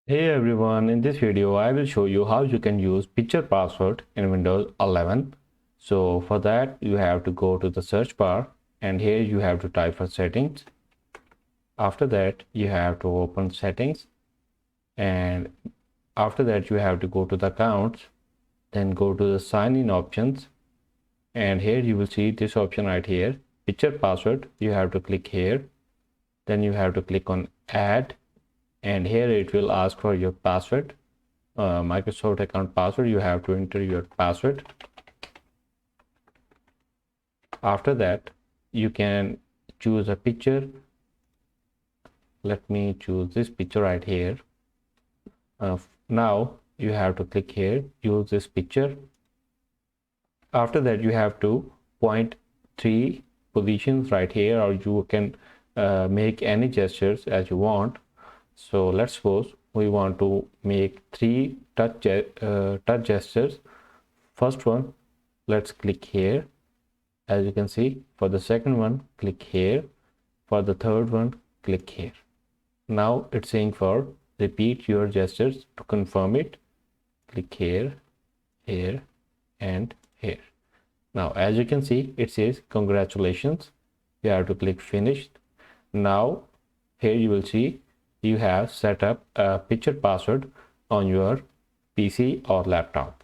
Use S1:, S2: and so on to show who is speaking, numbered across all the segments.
S1: Hey everyone, in this video I will show you how you can use picture password in Windows 11. So for that you have to go to the search bar and here you have to type for settings. After that you have to open settings and after that you have to go to the accounts, then go to the sign in options and here you will see this option right here, picture password. You have to click here, then you have to click on add and here it will ask for your password, Microsoft account password. You have to enter your password. After that you can choose a picture. Let me choose this picture right here. Now you have to click here, use this picture. After that you have to point three positions right here, or you can make any gestures as you want. So let's suppose we want to make three touch gestures. First one, let's click here. As you can see, for the second one, click here. For the third one, click here. Now it's saying for repeat your gestures. To confirm it, click here, here, and here. Now as you can see, it says congratulations. You have to click finish. Now here you will see you have set up a picture password on your PC or laptop.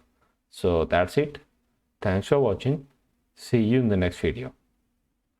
S1: So that's it. Thanks for watching. See you in the next video.